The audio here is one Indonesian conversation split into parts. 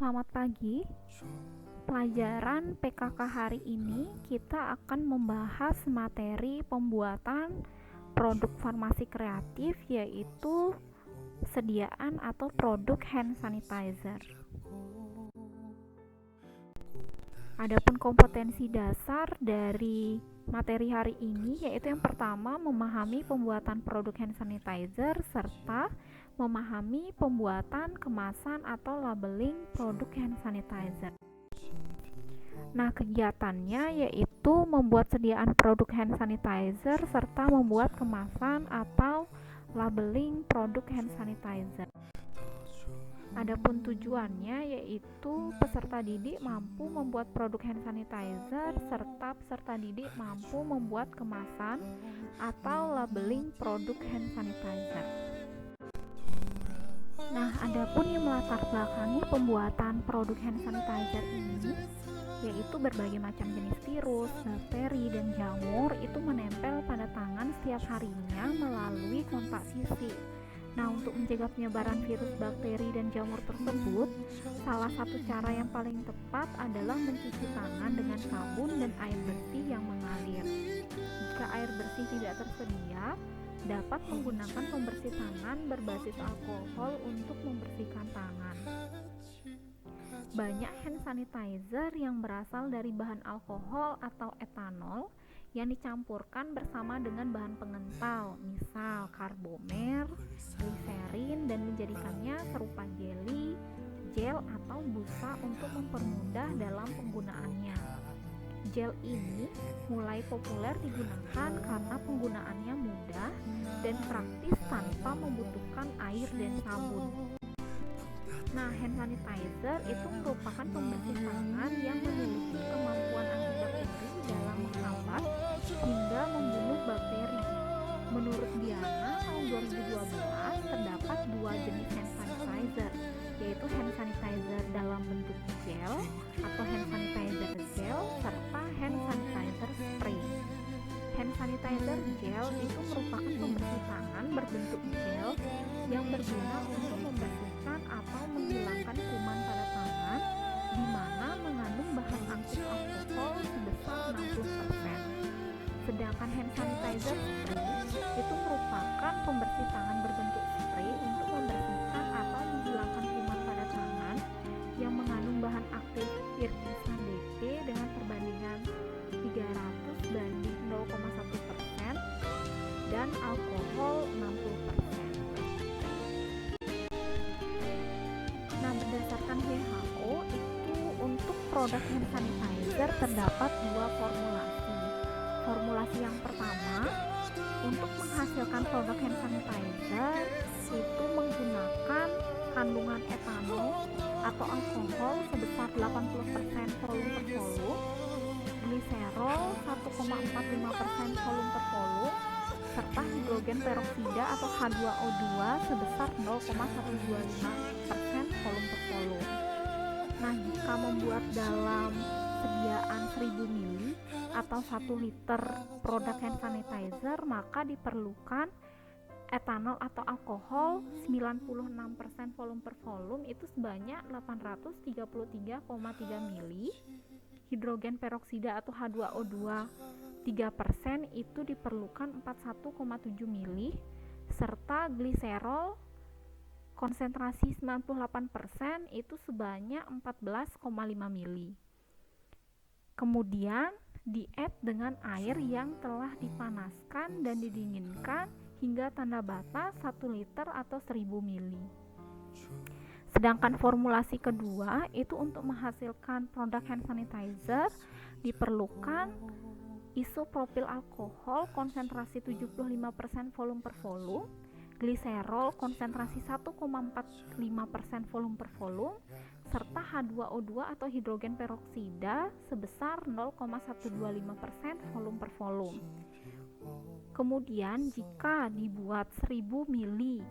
Selamat pagi. Pelajaran PKK hari ini kita akan membahas materi pembuatan produk farmasi kreatif, yaitu sediaan atau produk hand sanitizer. Adapun kompetensi dasar dari materi hari ini yaitu yang pertama, memahami pembuatan produk hand sanitizer serta memahami pembuatan kemasan atau labeling produk hand sanitizer. Nah, kegiatannya yaitu membuat sediaan produk hand sanitizer serta membuat kemasan atau labeling produk hand sanitizer. Adapun tujuannya yaitu peserta didik mampu membuat produk hand sanitizer serta peserta didik mampu membuat kemasan atau labeling produk hand sanitizer. Nah, adapun yang melatar belakangi pembuatan produk hand sanitizer ini yaitu berbagai macam jenis virus, bakteri, dan jamur itu menempel pada tangan setiap harinya melalui kontak fisik. Nah, untuk mencegah penyebaran virus, bakteri, dan jamur tersebut, salah satu cara yang paling tepat adalah mencuci tangan dengan sabun dan air bersih yang mengalir. Jika air bersih tidak tersedia, dapat menggunakan pembersih tangan berbasis alkohol untuk membersihkan tangan. Banyak hand sanitizer yang berasal dari bahan alkohol atau etanol yang dicampurkan bersama dengan bahan pengental, misal karbomer, gliserin, dan menjadikannya serupa jeli, gel, atau busa untuk mempermudah dalam penggunaannya. Gel ini mulai populer digunakan karena penggunaannya mudah dan praktis tanpa membutuhkan air dan sabun. Nah, hand sanitizer itu merupakan pembersih tangan yang memiliki kemampuan antibakteri dalam menghambat hingga membunuh bakteri. Menurut Diana, tahun 2012 terdapat dua jenis hand sanitizer, yaitu hand sanitizer dalam bentuk gel atau hand sanitizer gel serta hand sanitizer spray. Hand sanitizer gel itu merupakan pembersih tangan berbentuk gel yang berguna untuk membersihkan atau menghilangkan kuman pada tangan, di mana mengandung bahan aktif alkohol sebesar 60%. Sedangkan hand sanitizer spray itu merupakan pembersih tangan berbentuk spray untuk membersihkan atau menghilangkan kuman pada tangan yang mengandung bahan aktif irisan DP dengan perbandingan 300 banding 0,1% dan alkohol 60%. Nah, berdasarkan WHO itu untuk produk hand sanitizer terdapat dua formulasi. Formulasi yang pertama, untuk menghasilkan produk hand sanitizer itu menggunakan kandungan etanol atau alkohol sebesar 80% volume per volume, gliserol 1,45% volume per volume, serta hidrogen peroksida atau H2O2 sebesar 0,125% volume per volume. Nah, jika membuat dalam sediaan 1000 ml atau 1 liter produk hand sanitizer, maka diperlukan etanol atau alkohol 96% volume per volume itu sebanyak 833,3 ml, hidrogen peroksida atau H2O2 3% itu diperlukan 41,7 ml, serta gliserol konsentrasi 98% itu sebanyak 14,5 ml. Kemudian di-add dengan air yang telah dipanaskan dan didinginkan hingga tanda batas 1 liter atau 1000 ml. Sedangkan formulasi kedua itu untuk menghasilkan produk hand sanitizer diperlukan isopropil alkohol konsentrasi 75% volume per volume, gliserol konsentrasi 1,45% volume per volume, serta H2O2 atau hidrogen peroksida sebesar 0,125% volume per volume. Kemudian jika dibuat 1000 ml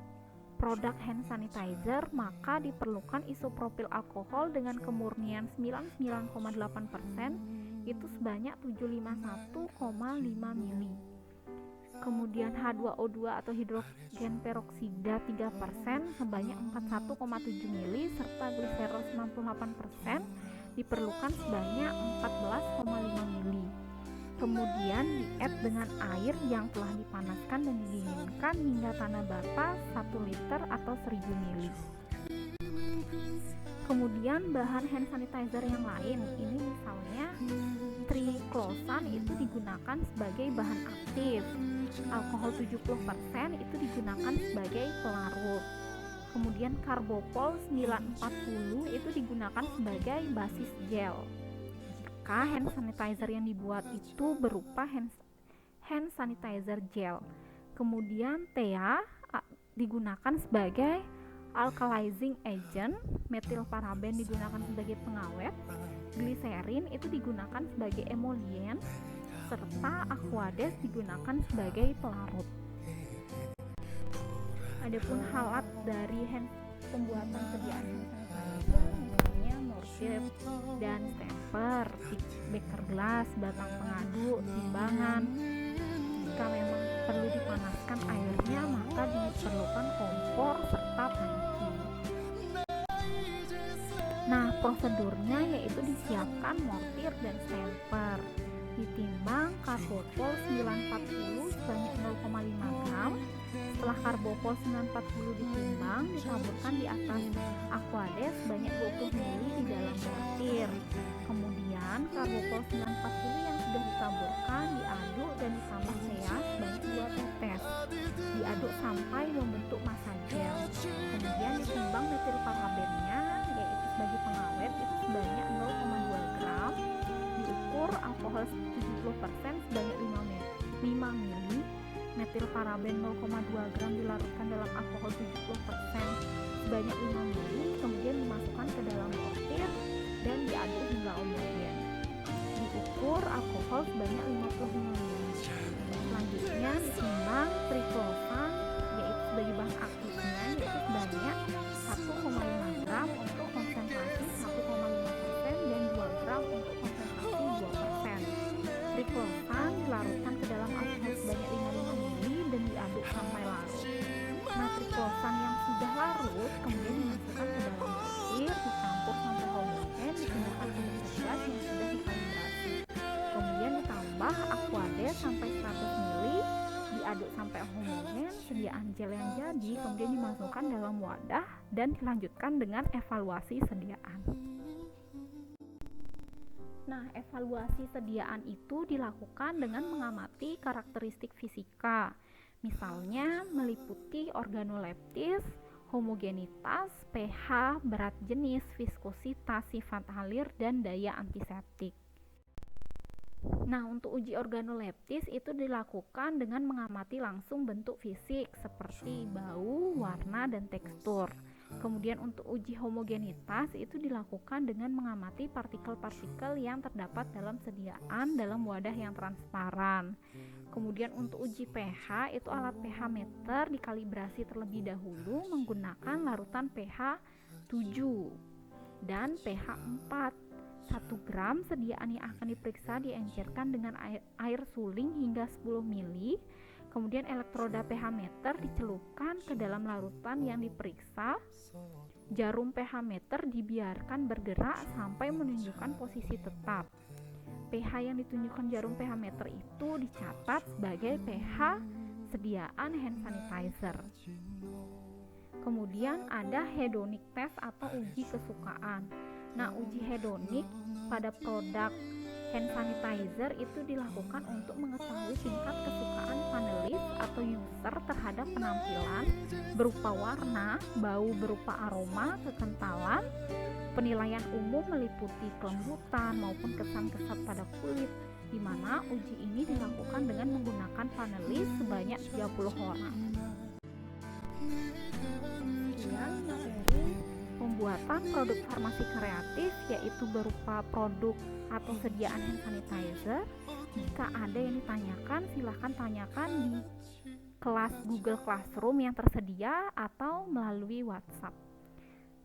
produk hand sanitizer, maka diperlukan isopropil alkohol dengan kemurnian 99,8% itu sebanyak 751,5 ml. Kemudian H2O2 atau hidrogen peroksida 3% sebanyak 41,7 ml serta gliserol 98%, diperlukan sebanyak 14,5 mili. Kemudian di-add dengan air yang telah dipanaskan dan didinginkan hingga tanah bata 1 liter atau 1000 mili. Kemudian bahan hand sanitizer yang lain, ini misalnya triclosan itu digunakan sebagai bahan aktif, alkohol 70% itu digunakan sebagai pelarut. Kemudian karbopol 940 itu digunakan sebagai basis gel. Jika hand sanitizer yang dibuat itu berupa hand sanitizer gel. Kemudian TEA digunakan sebagai alkalizing agent, metil paraben digunakan sebagai pengawet, gliserin itu digunakan sebagai emolien, serta aquades digunakan sebagai pelarut. Adapun halat dari pembuatan sediaan hand sanitizer misalnya mortir dan stamper, beker gelas, batang pengaduk, timbangan. Jika memang perlu dipanaskan airnya, maka diperlukan kompor serta panci. Nah, prosedurnya yaitu disiapkan mortir dan stamper, ditimbang karbopol 940 sebanyak 0,5 gram. Setelah karbopol 940 ditimbang, ditaburkan di atas aquades sebanyak 20 ml di dalam mortir. Kemudian karbopol 940 yang sudah ditaburkan diaduk dan ditambah TEA sebanyak 2 tetes. Diaduk sampai membentuk massa gel. Kemudian ditimbang metil parabennya yaitu sebagai pengawet itu sebanyak 0,2 gram. Diukur alkohol 70% sebanyak 5 ml. Metil paraben 0,2 gram dilarutkan dalam alkohol 70% sebanyak 5 ml. Kemudian dimasukkan ke dalam mortir dan diaduk hingga homogen. Diukur alkohol sebanyak 50 ml. Selanjutnya ditimbang triclosan yaitu sebagai bahan aktifnya yaitu sebanyak 1,5 gram untuk konsentrasi 1,5% dan 2 gram untuk konsentrasi 2%. Triclosan dilarutkan ke dalam alkohol sebanyak 55 ml dan diaduk sampai larut. Nah, triclosan yang sudah larut kemudian dimasukkan ke dalam mortir, dicampur sampai homogen, digunakan ke bekas gas yang sudah dikalibrasi. Kemudian ditambah aquades sampai 100 ml, diaduk sampai homogen, sediaan gel yang jadi kemudian dimasukkan dalam wadah dan dilanjutkan dengan evaluasi sediaan. Nah, evaluasi sediaan itu dilakukan dengan mengamati karakteristik fisika, misalnya meliputi organoleptis, homogenitas, pH, berat jenis, viskositas, sifat alir, dan daya antiseptik. Nah, untuk uji organoleptis itu dilakukan dengan mengamati langsung bentuk fisik seperti bau, warna, dan tekstur. Kemudian untuk uji homogenitas itu dilakukan dengan mengamati partikel-partikel yang terdapat dalam sediaan dalam wadah yang transparan. Kemudian untuk uji pH itu alat pH meter dikalibrasi terlebih dahulu menggunakan larutan pH 7 dan pH 4. 1 gram sediaan yang akan diperiksa diencerkan dengan air suling hingga 10 ml. Kemudian elektroda pH meter dicelupkan ke dalam larutan yang diperiksa. Jarum pH meter dibiarkan bergerak sampai menunjukkan posisi tetap. pH yang ditunjukkan jarum pH meter itu dicatat sebagai pH sediaan hand sanitizer. Kemudian ada hedonic test atau uji kesukaan. Nah, uji hedonik pada produk hand sanitizer itu dilakukan untuk mengetahui tingkat kesukaan panelis atau user terhadap penampilan berupa warna, bau berupa aroma, kekentalan. Penilaian umum meliputi kelembutan maupun kesan-kesan pada kulit, di mana uji ini dilakukan dengan menggunakan panelis sebanyak 30 orang. Kemudian materi pembuatan produk farmasi kreatif yaitu berupa produk atau sediaan hand sanitizer. Jika ada yang ditanyakan, silahkan tanyakan di kelas Google Classroom yang tersedia atau melalui WhatsApp.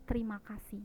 Terima kasih.